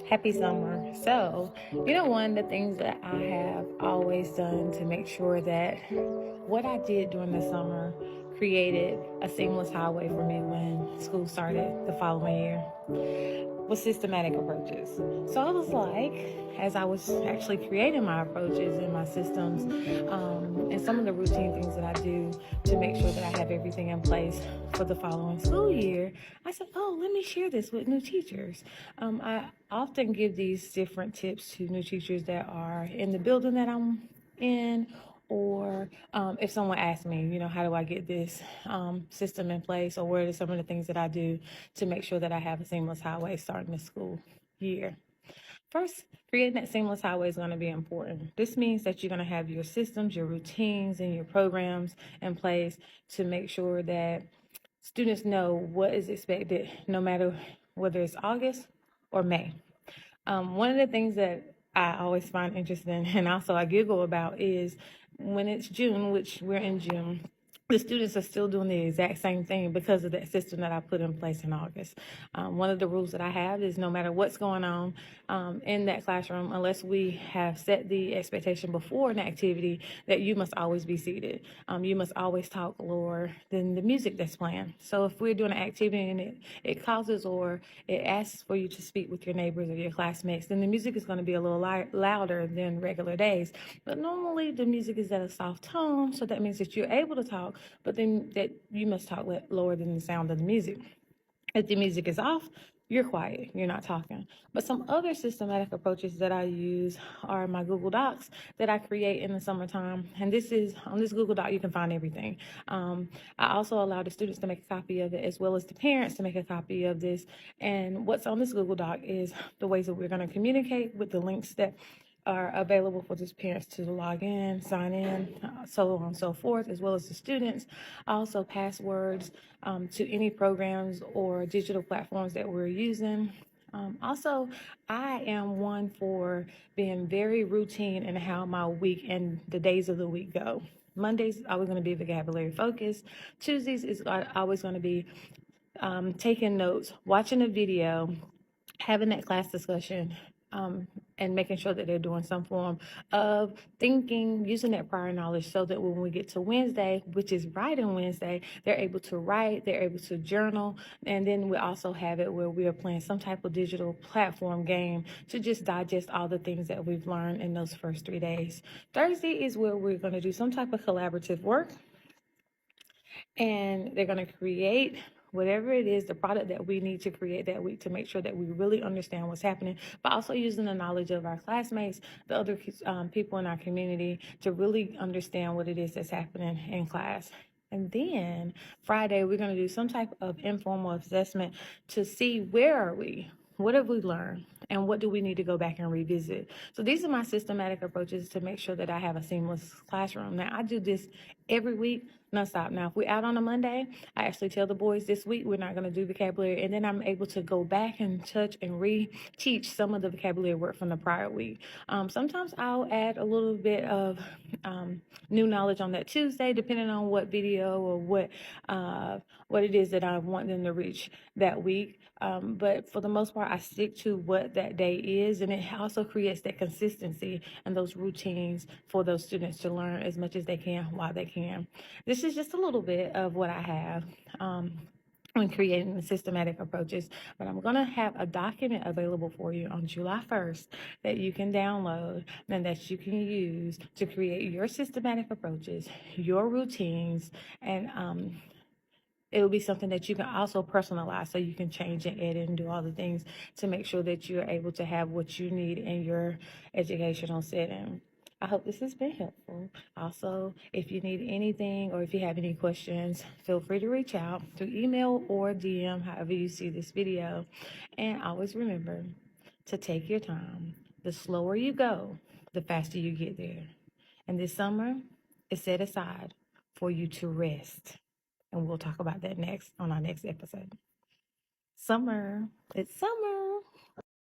Happy summer. So, one of the things that I have always done to make sure that what I did during the summer created a seamless highway for me when school started the following year was systematic approaches. So I was like, as I was actually creating my approaches and my systems, and some of the routine things that I do to make sure that I have everything in place for the following school year, I said, oh, let me share this with new teachers. I often give these different tips to new teachers that are in the building that I'm in, or if someone asks me, how do I get this system in place, or what are some of the things that I do to make sure that I have a seamless highway starting the school year. First, creating that seamless highway is going to be important. This means that you're going to have your systems, your routines, and your programs in place to make sure that students know what is expected no matter whether it's August or May. One of the things that I always find interesting and also I giggle about is when it's June, which we're in June, the students are still doing the exact same thing because of that system that I put in place in August. One of the rules that I have is no matter what's going on in that classroom, unless we have set the expectation before an activity, that you must always be seated. You must always talk lower than the music that's playing. So if we're doing an activity and it causes or it asks for you to speak with your neighbors or your classmates, then the music is going to be a little louder than regular days. But normally the music is at a soft tone, so that means that you're able to talk, but then that you must talk lower than the sound of the music. If the music is off, you're quiet, you're not talking. But some other systematic approaches that I use are my Google Docs that I create in the summertime. And this is on this Google Doc, you can find everything. I also allow the students to make a copy of it as well as the parents to make a copy of this. And what's on this Google Doc is the ways that we're going to communicate with the links that are available for just parents to log in, sign in, so on and so forth, as well as the students. Also, passwords to any programs or digital platforms that we're using. Also, I am one for being very routine in how my week and the days of the week go. Mondays always going to be vocabulary focused. Tuesdays is always going to be taking notes, watching a video, having that class discussion, and making sure that they're doing some form of thinking, using that prior knowledge so that when we get to Wednesday, which is Writing Wednesday, they're able to write, they're able to journal, and then we also have it where we are playing some type of digital platform game to just digest all the things that we've learned in those first 3 days. Thursday is where we're going to do some type of collaborative work, and they're going to create whatever it is, the product that we need to create that week to make sure that we really understand what's happening, but also using the knowledge of our classmates, the other people in our community to really understand what it is that's happening in class. And then Friday, we're going to do some type of informal assessment to see where are we, what have we learned, and what do we need to go back and revisit. So these are my systematic approaches to make sure that I have a seamless classroom. Now, I do this every week, nonstop. Now, if we're out on a Monday, I actually tell the boys this week we're not going to do vocabulary, and then I'm able to go back and touch and re-teach some of the vocabulary work from the prior week. Sometimes I'll add a little bit of new knowledge on that Tuesday, depending on what video or what it is that I want them to reach that week. But for the most part, I stick to what that day is, and it also creates that consistency and those routines for those students to learn as much as they can while they can. This is just a little bit of what I have when creating the systematic approaches, but I'm going to have a document available for you on July 1st that you can download and that you can use to create your systematic approaches, your routines, and it will be something that you can also personalize so you can change and edit and do all the things to make sure that you're able to have what you need in your educational setting. I hope this has been helpful. Also, if you need anything or if you have any questions, feel free to reach out through email or DM, however you see this video. And always remember to take your time. The slower you go, the faster you get there. And this summer is set aside for you to rest. And we'll talk about that next on our next episode. Summer. It's summer.